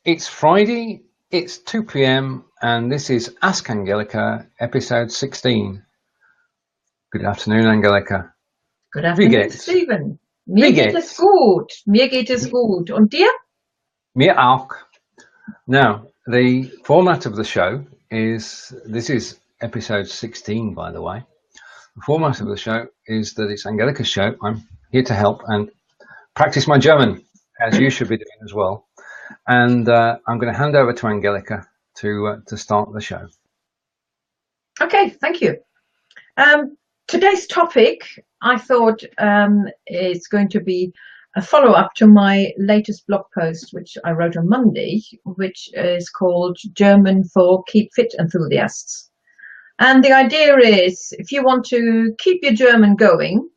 It's Friday, it's 2 p.m., and this is Ask Angelika, episode 16. Good afternoon, Angelika. Good Wie afternoon, geht's? Steven. Wie Mir geht es geht's? gut. Mir geht es gut. Und dir? Mir auch. Now, the format of the show is, this is episode 16, by the way. The format of the show is that it's Angelika's show. I'm here to help and practice my German, as you should be doing as well. And I'm going to hand over to Angelika to start the show. Okay, thank you. Today's topic, I thought, is going to be a follow-up to my latest blog post, which I wrote on Monday, which is called German for Keep Fit Enthusiasts. And the idea is, if you want to keep your German going,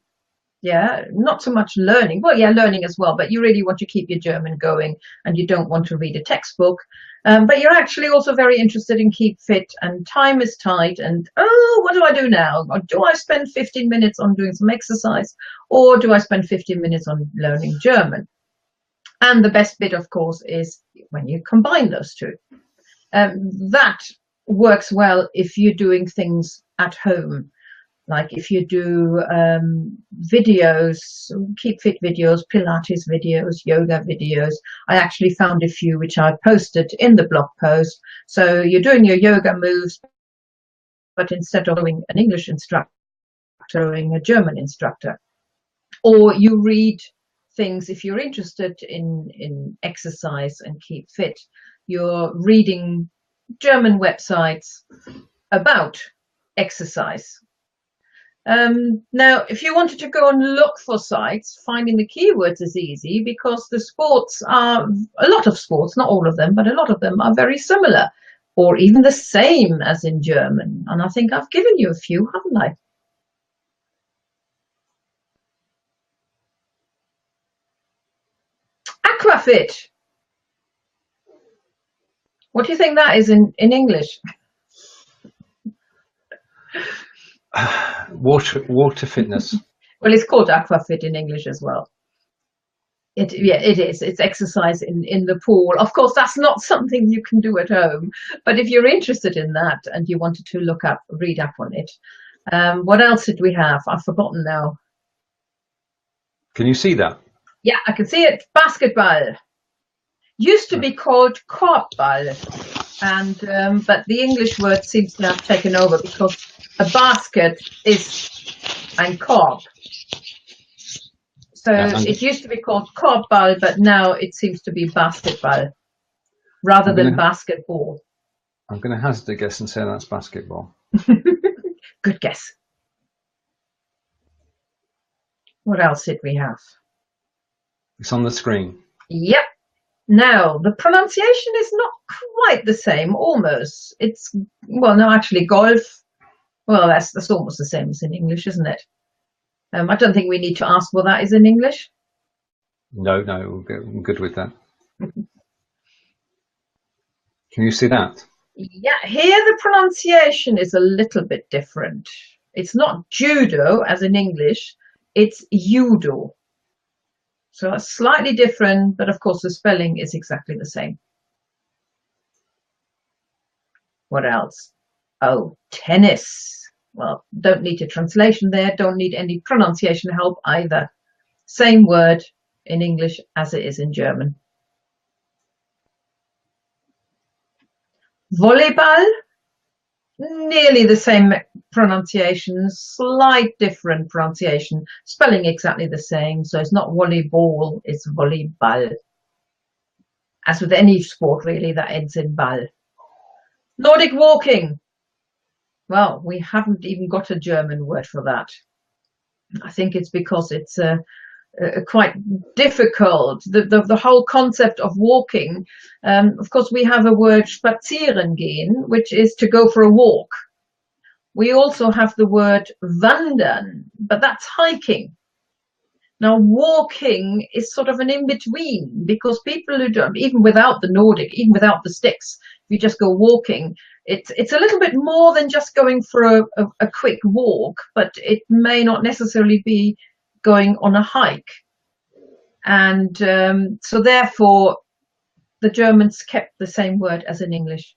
not so much learning, learning as well, but you really want to keep your German going and you don't want to read a textbook, but you're actually also very interested in keep fit and time is tight and, what do I do now? Or do I spend 15 minutes on doing some exercise, or do I spend 15 minutes on learning German? And the best bit, of course, is when you combine those two. That works well if you're doing things at home. Like if you do videos, keep fit videos, Pilates videos, yoga videos. I actually found a few which I posted in the blog post. So you're doing your yoga moves, but instead of doing an English instructor, doing a German instructor. Or you read things if you're interested in exercise and keep fit. You're reading German websites about exercise. Now, if you wanted to go and look for sites, finding the keywords is easy because the sports are, a lot of sports, not all of them, but a lot of them are very similar or even the same as in German. And I think I've given you a few, haven't I? Aquafit. What do you think that is in English? Water fitness. Well, it's called Aquafit in English as well. It is. It's exercise in the pool. Of course, that's not something you can do at home. But if you're interested in that and you wanted to read up on it, what else did we have? I've forgotten now. Can you see that? Yeah, I can see it. Basketball. Used to be called Korbball, and but the English word seems to have taken over because a basket is ein Korb. So it used to be called Korbball, but now it seems to be basketball rather than basketball. I'm going to hazard a guess and say that's basketball. Good guess. What else did we have? It's on the screen. Yep. Now, the pronunciation is not quite the same, almost. It's, well, no, actually, golf. Well, that's almost the same as in English, isn't it? I don't think we need to ask what that is in English. No, I'm good with that. Can you see that? Yeah, here the pronunciation is a little bit different. It's not judo, as in English. It's judo. So it's slightly different, but of course the spelling is exactly the same. What else? Oh, tennis. Well, don't need a translation there, don't need any pronunciation help either. Same word in English as it is in German. Volleyball, nearly the same pronunciation, slight different pronunciation, spelling exactly the same. So it's not volleyball, it's volleyball. As with any sport really that ends in ball. Nordic walking. Well, we haven't even got a German word for that. I think it's because it's quite difficult. The whole concept of walking, of course, we have a word spazieren gehen, which is to go for a walk. We also have the word wandern, but that's hiking. Now, walking is sort of an in-between because people who don't, even without the Nordic, even without the sticks, if you just go walking, it's a little bit more than just going for a quick walk, but it may not necessarily be going on a hike. And so therefore, the Germans kept the same word as in English?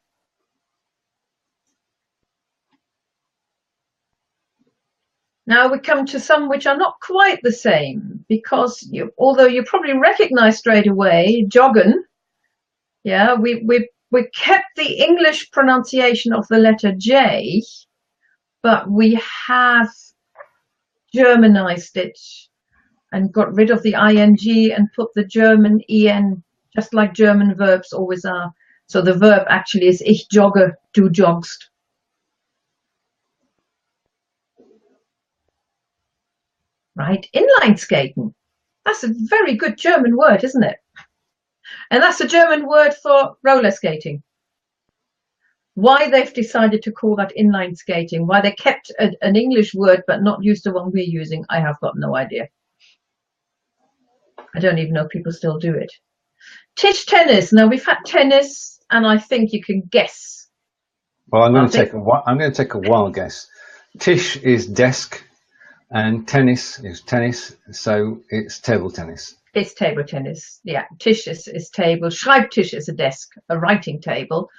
Now we come to some which are not quite the same, because although you probably recognize straight away, joggen, yeah, we kept the English pronunciation of the letter J, but we have Germanized it and got rid of the ing and put the German en, just like German verbs always are. So the verb actually is ich jogge, du joggst. Right, inline skating. That's a very good German word, isn't it? And that's a German word for roller skating. Why they've decided to call that inline skating, why they kept an English word but not used the one we're using, I have got no idea. I don't even know if people still do it. Tisch tennis. Now we've had tennis, and I think you can guess. Well, I'm going to take a wild guess. Tisch is desk, and tennis is tennis, so it's table tennis. It's table tennis. Yeah, Tisch is table. Schreibtisch is a desk, a writing table.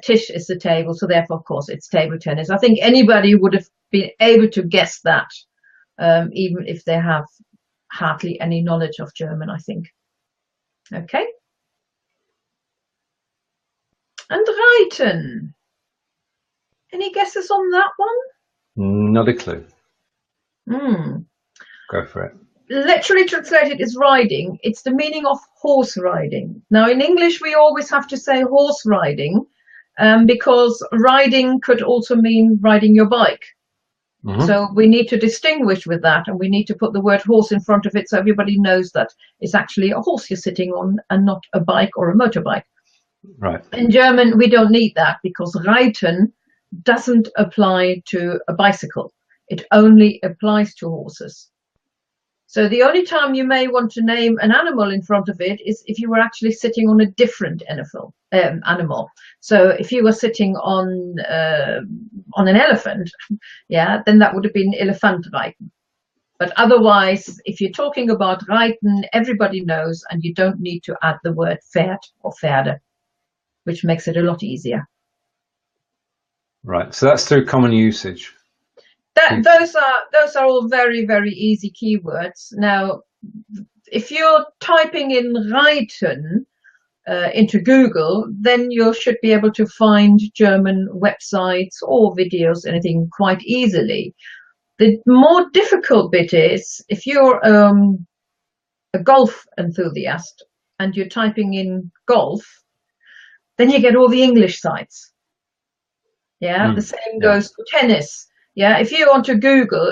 Tisch is the table, so therefore, of course, it's table tennis. I think anybody would have been able to guess that, even if they have hardly any knowledge of German, I think. Okay. And reiten. Any guesses on that one? Not a clue. Hmm. Go for it. Literally translated is riding. It's the meaning of horse riding. Now in English we always have to say horse riding, because riding could also mean riding your bike. Mm-hmm. So we need to distinguish with that, and we need to put the word horse in front of it so everybody knows that it's actually a horse you're sitting on and not a bike or a motorbike. Right. In German we don't need that, because reiten doesn't apply to a bicycle. It only applies to horses. So the only time you may want to name an animal in front of it is if you were actually sitting on a different animal. So if you were sitting on an elephant, yeah, then that would have been Elefantreiten. But otherwise, if you're talking about reiten, everybody knows, and you don't need to add the word Pferd or Pferde, which makes it a lot easier. Right. So that's through common usage. Those are all very, very easy keywords. Now, if you're typing in reiten into Google, then you should be able to find German websites or videos, anything, quite easily. The more difficult bit is if you're a golf enthusiast and you're typing in golf, then you get all the English sites. Yeah, the same goes for tennis. Yeah, if you're going to Google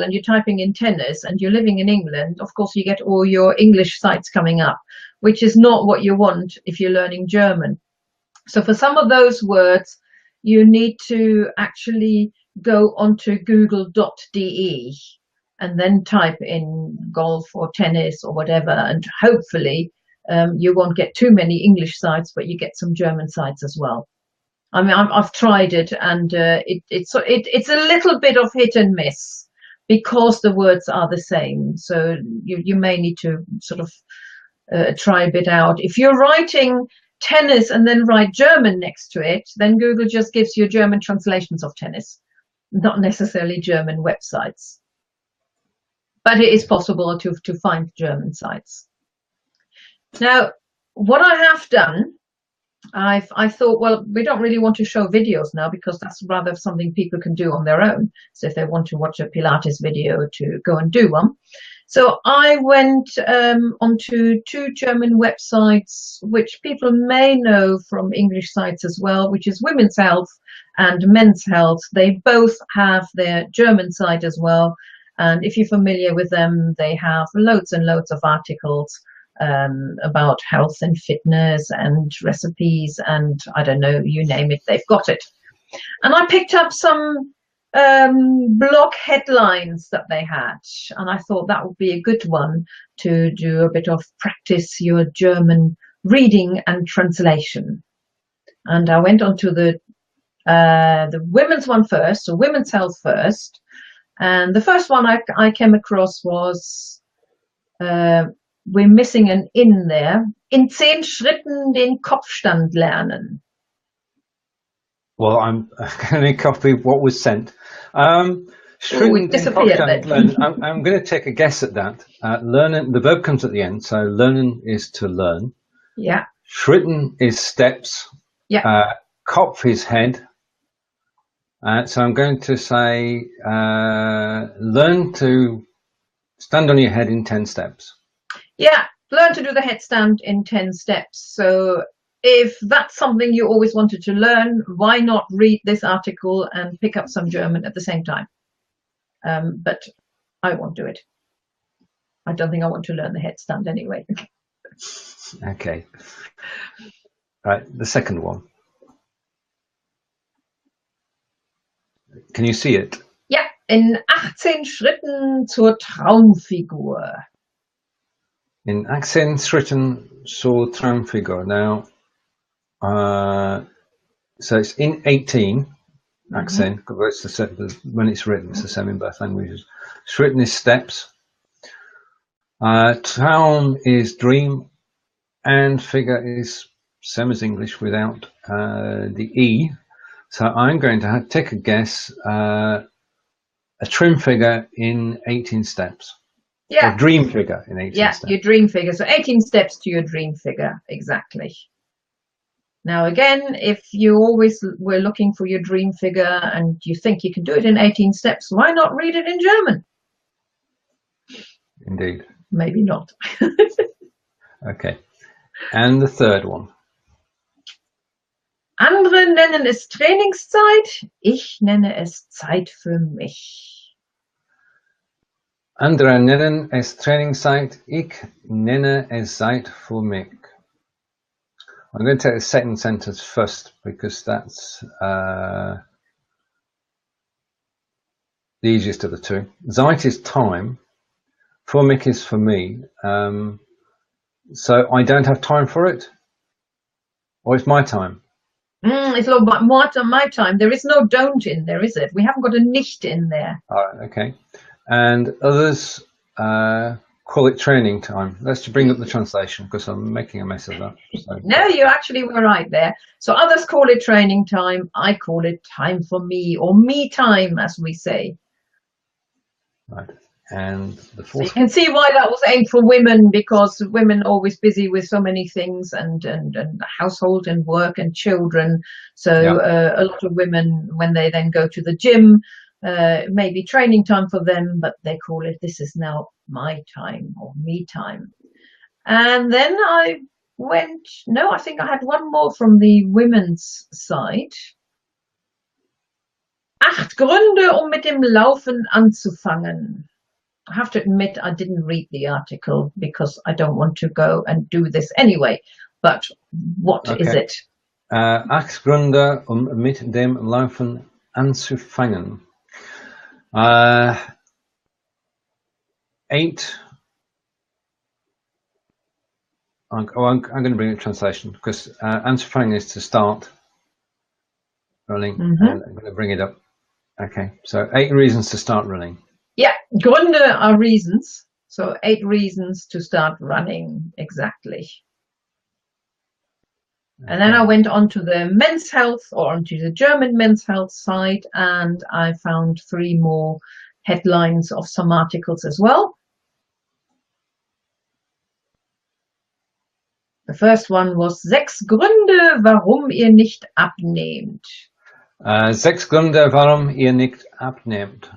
and you're typing in tennis and you're living in England, of course you get all your English sites coming up, which is not what you want if you're learning German. So for some of those words, you need to actually go onto google.de and then type in golf or tennis or whatever, and hopefully you won't get too many English sites, but you get some German sites as well. I mean, I've tried it, and it's a little bit of hit and miss because the words are the same. So you may need to sort of try a bit out. If you're writing tennis and then write German next to it, then Google just gives you German translations of tennis, not necessarily German websites. But it is possible to find German sites. Now, what I have done, I thought, well, we don't really want to show videos now because that's rather something people can do on their own. So if they want to watch a Pilates video, to go and do one. So I went onto two German websites, which people may know from English sites as well, which is Women's Health and Men's Health. They both have their German site as well. And if you're familiar with them, they have loads and loads of articles about health and fitness and recipes and I don't know, you name it, they've got it. And I picked up some blog headlines that they had, and I thought that would be a good one to do a bit of practice your German reading and translation. And I went on to the women's one first, so Women's Health first. And the first one I came across was we're missing an in there, in 10 Schritten den Kopfstand lernen. Well, I'm going to copy what was sent. It disappeared then. I'm going to take a guess at that. Lernen, the verb comes at the end, so lernen is to learn. Yeah. Schritten is steps. Yeah. Kopf is head. So I'm going to say learn to stand on your head in 10 steps. Yeah, learn to do the headstand in 10 steps. So if that's something you always wanted to learn, why not read this article and pick up some German at the same time? But I won't do it. I don't think I want to learn the headstand anyway. Okay. Right, the second one. Can you see it? Ja, in 18 Schritten zur Traumfigur. In 18 Schritten zur Traumfigur. Now, so it's in 18 accent, because when it's written, it's the same in both languages. Schritten is steps. Traum is dream, and figure is same as English without the E. So I'm going to take a guess, a trim figure in 18 steps. Yeah. A dream figure in 18 steps. Yeah, your dream figure. So 18 steps to your dream figure, exactly. Now again, if you always were looking for your dream figure and you think you can do it in 18 steps, why not read it in German? Indeed. Maybe not. Okay. And the third one. Andere nennen es Trainingszeit, ich nenne es Zeit für mich. Andere nennen es Trainingszeit, ich nenne es Zeit für mich. I'm going to take the second sentence first because that's the easiest of the two. Zeit is time, für mich is for me. So I don't have time for it? Or it's my time? It's all about my time. There is no don't in there, is it? We haven't got a nicht in there. All right, okay. And others call it training time. Let's bring up the translation because I'm making a mess of that. So. No, you actually were right there. So others call it training time. I call it time for me, or me time, as we say. Right. And the fourth. So you can see why that was aimed for women, because women are always busy with so many things and household and work and children. So a lot of women, when they then go to the gym, maybe training time for them, but they call it, this is now my time or me time. And then I think I had one more from the women's side. 8 Gründe, mit dem Laufen anzufangen. I have to admit I didn't read the article because I don't want to go and do this anyway. But what is it? 8 Gründe, mit dem Laufen anzufangen. 8. I'm going to bring a translation because anzufangen is to start running. And I'm going to bring it up. Okay, so 8 reasons to start running. Yeah, Gründe are reasons. So 8 reasons to start running, exactly. Okay. And then I went on to the men's health, or onto the German men's health site, and I found 3 more headlines of some articles as well. The first one was 6 Gründe, warum ihr nicht abnehmt. 6 Gründe, warum ihr nicht abnehmt.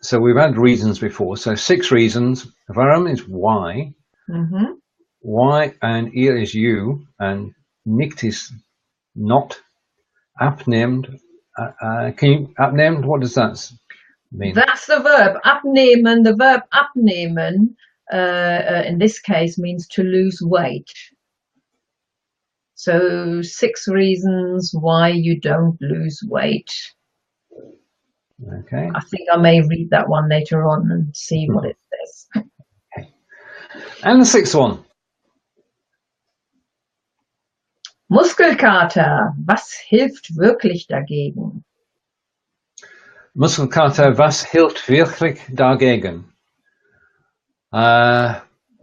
So we've had reasons before. So 6 reasons. Warum is why. Why, and ihr is you, and nicht is not. Abnehmt. Abnehmt, what does that mean? That's the verb. Abnehmen. The verb abnehmen in this case means to lose weight. So 6 reasons why you don't lose weight. Okay. I think I may read that one later on and see what it says. Okay. And the 6th one. Muskelkater, was hilft wirklich dagegen? Muskelkater, was hilft wirklich dagegen?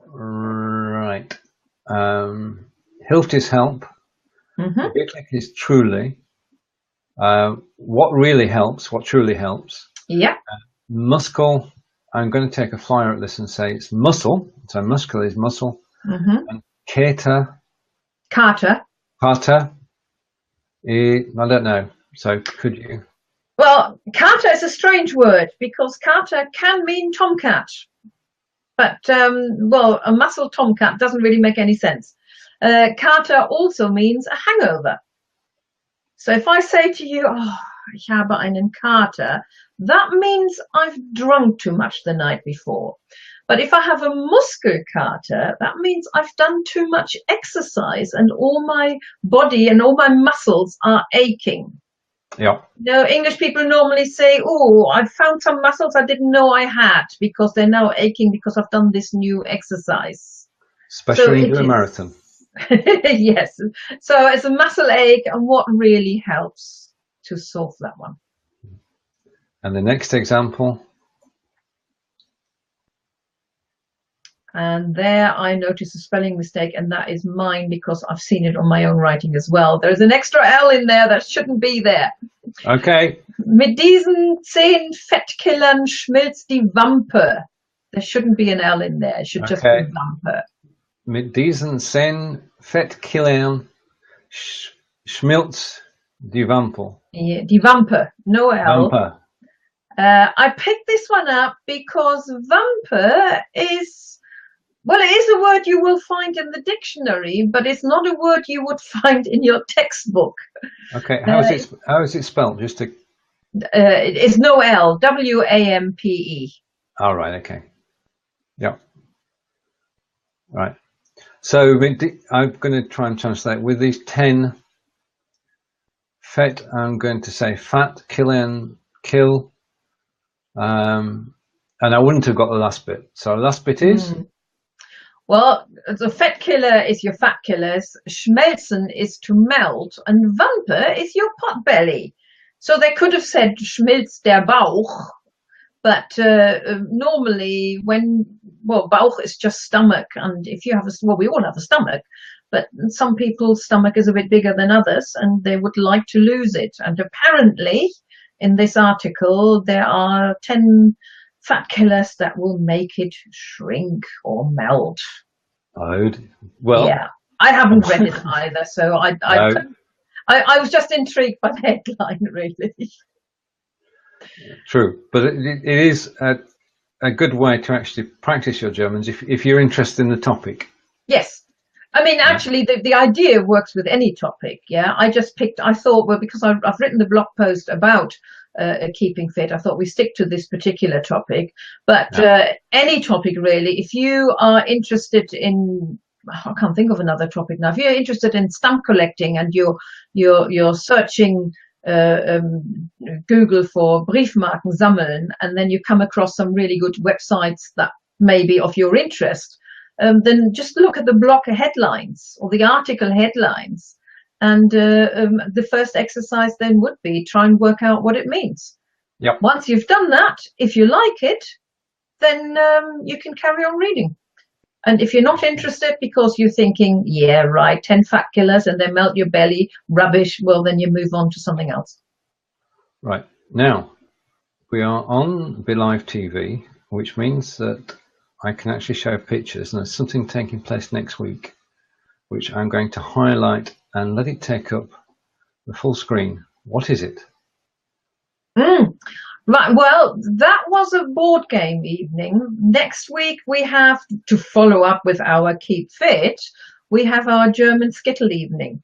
Right. Hilft is help. Wirklich is truly. What really helps, what truly helps. Yeah. Muscle, I'm going to take a flyer at this and say it's muscle. So muscle is muscle. And Carter, I don't know. So could you? Well, Carter is a strange word because Carter can mean tomcat. But, well, a muscle tomcat doesn't really make any sense. Carter also means a hangover. So if I say to you, oh, ich habe einen Kater, that means I've drunk too much the night before. But if I have a Muskelkater, that means I've done too much exercise and all my body and all my muscles are aching. Yeah. No, English people normally say, oh, I've found some muscles I didn't know I had because they're now aching because I've done this new exercise. Especially in a marathon. Yes. So it's a muscle ache, and what really helps to solve that one. And the next example. And there I noticed a spelling mistake, and that is mine because I've seen it on my own writing as well. There's an extra L in there that shouldn't be there. Okay. Mit diesen 10 Fettkillern schmilzt die Wampe. There shouldn't be an L in there. It should just be Wampe. Mit diesen 10 Fettkillern schmilzt die Wampe. Yeah, die Wampe, no L. Wampe. I picked this one up because Wampe is, well, it is a word you will find in the dictionary, but it's not a word you would find in your textbook. Okay, how is it spelled? Just to. It's no L. W-A-M-P-E. All right. Okay. Yeah. Right. So I'm going to try and translate with these 10 fet. I'm going to say fat, kill. And I wouldn't have got the last bit. So the last bit is? Well, the fat killer is your fat killers. Schmelzen is to melt. And Wampe is your pot belly. So they could have said schmilzt der Bauch. But normally Bauch is just stomach. And if you have we all have a stomach. But some people's stomach is a bit bigger than others. And they would like to lose it. And apparently, in this article, there are 10 fat killers that will make it shrink or melt. Oh, well. Yeah, I haven't read it either, so I was just intrigued by the headline, really. True, but it is a good way to actually practice your Germans if you're interested in the topic. Yes. I mean, actually, the idea works with any topic. Yeah, I thought, well, because I've written the blog post about keeping fit, I thought we stick to this particular topic. But any topic, really, if you are interested in, I can't think of another topic now. If you're interested in stamp collecting and you're searching Google for Briefmarken sammeln, and then you come across some really good websites that may be of your interest. Then just look at the blog headlines or the article headlines. And the first exercise then would be try and work out what it means. Yep. Once you've done that, if you like it, then you can carry on reading. And if you're not interested because you're thinking, yeah, right, 10 fat killers and they melt your belly, rubbish, well, then you move on to something else. Right. Now, we are on BeLive TV, which means that I can actually show pictures, and there's something taking place next week, which I'm going to highlight and let it take up the full screen. What is it? Right, well, that was a board game evening. Next week we have to follow up with our Keep Fit. We have our German Skittle evening.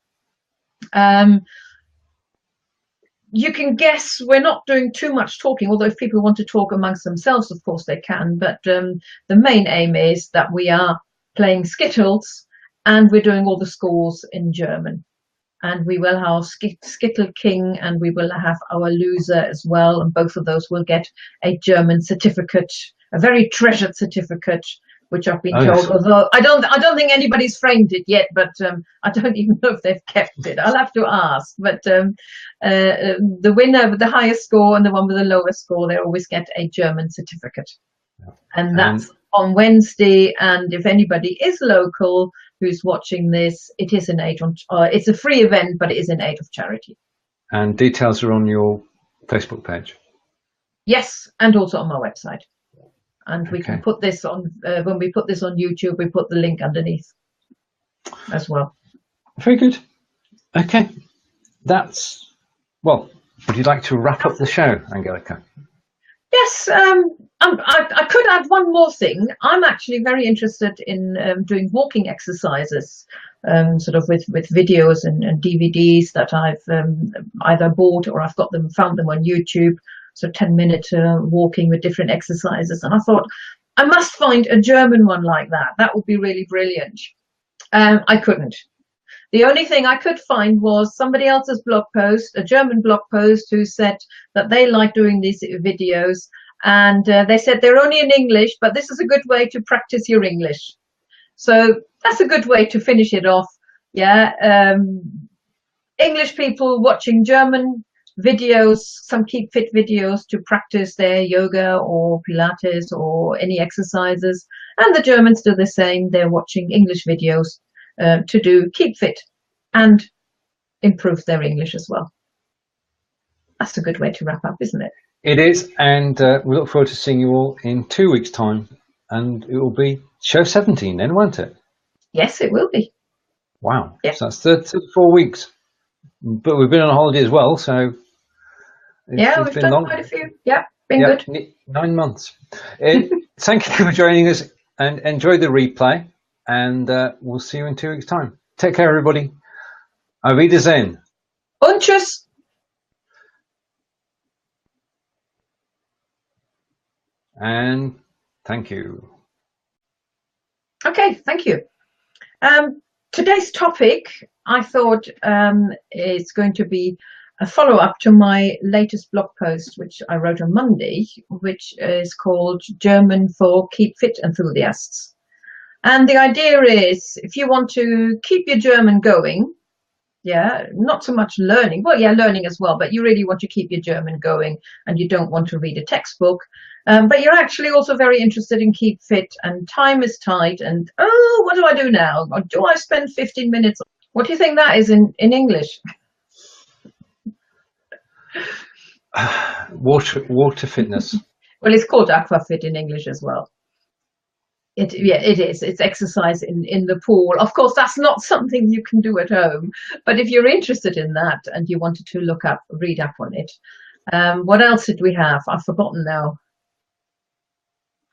You can guess we're not doing too much talking, although if people want to talk amongst themselves, of course they can. But the main aim is that we are playing Skittles and we're doing all the scores in German. And we will have Skittle King and we will have our loser as well. And both of those will get a German certificate, a very treasured certificate, which I've been told, although I don't think anybody's framed it yet, but I don't even know if they've kept it. I'll have to ask. But the winner with the highest score and the one with the lowest score, they always get a German certificate. And that's on Wednesday. And if anybody is local who's watching this, it is an aid on, it's a free event, but it is in aid of charity. And details are on your Facebook page. Yes, and also on my website. And we Okay. can put this on, when we put this on YouTube, we put the link underneath as well. Very good. Okay. That's, well, would you like to wrap up the show, Angelika? Yes, I could add one more thing. I'm actually very interested in doing walking exercises, sort of with videos and DVDs that I've either bought or I've found them on YouTube. So 10-minute walking with different exercises. And I thought, I must find a German one like that. That would be really brilliant. I couldn't. The only thing I could find was somebody else's blog post, a German blog post, who said that they like doing these videos. And they said they're only in English, but this is a good way to practice your English. So that's a good way to finish it off. Yeah. English people watching German videos, some Keep Fit videos to practice their yoga or Pilates or any exercises. And the Germans do the same. They're watching English videos to do Keep Fit and improve their English as well. That's a good way to wrap up, isn't it? It is, and we look forward to seeing you all in 2 weeks' time, and it will be show 17 then, won't it? Yes, it will be. Wow. Yeah. So that's 34 weeks. But we've been on a holiday as well, so we've been done long. quite a few. Yeah, been good. 9 months. Thank you for joining us, and enjoy the replay, and we'll see you in 2 weeks' time. Take care, everybody. Auf Wiedersehen. Und tschüss. And thank you. Okay, thank you. Today's topic, I thought, is going to be a follow-up to my latest blog post, which I wrote on Monday, which is called German for Keep Fit Enthusiasts. And the idea is, if you want to keep your German going, yeah, not so much learning, well, yeah, learning as well, but you really want to keep your German going and you don't want to read a textbook, but you're actually also very interested in Keep Fit, and time is tight, and oh, what do I do now? Or do I spend 15 minutes? What do you think that is in English? Water fitness. Well, it's called aquafit in English as well. It is. It's exercise in the pool. Of course, that's not something you can do at home. But if you're interested in that and you wanted to read up on it. What else did we have? I've forgotten now.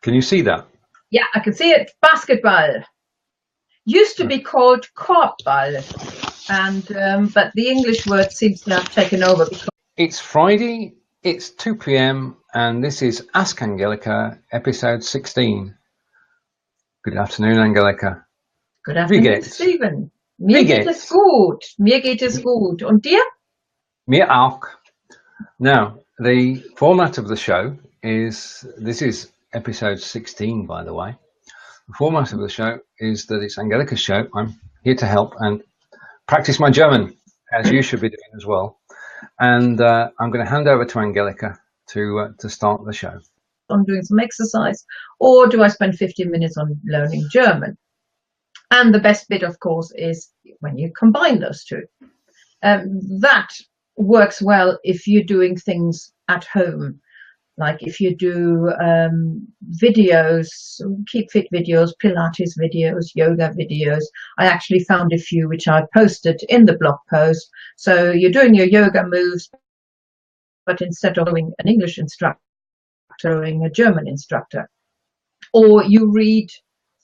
Can you see that? Yeah, I can see it. Basketball. Used to be called Korbball. And but the English word seems to have taken over. It's Friday. It's 2 p.m. and this is Ask Angelika, episode 16. Good afternoon, Angelika. Good afternoon, Steven. Mir geht es gut. Mir geht es gut. Und dir? Mir auch. Now, the format of the show is, this is episode 16, by the way. The format of the show is that it's Angelika's show. I'm here to help and practice my German, as you should be doing as well. And I'm going to hand over to Angelika to start the show. On doing some exercise, or do I spend 15 minutes on learning German? And the best bit, of course, is when you combine those two. That works well if you're doing things at home, like if you do videos, Keep Fit videos, Pilates videos, yoga videos. I actually found a few which I posted in the blog post. So you're doing your yoga moves, but instead of doing an English instructor, a German instructor, or you read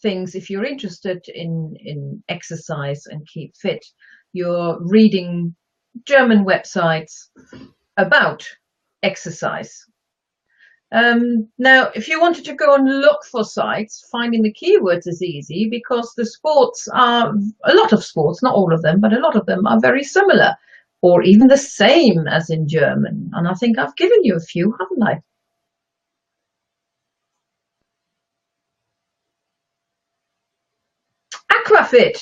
things. If you're interested in exercise and keep fit, you're reading German websites about exercise. Now, if you wanted to go and look for sites, finding the keywords is easy, because the sports are, a lot of sports, not all of them, but a lot of them are very similar, or even the same as in German. And I think I've given you a few, haven't I? Aquafit.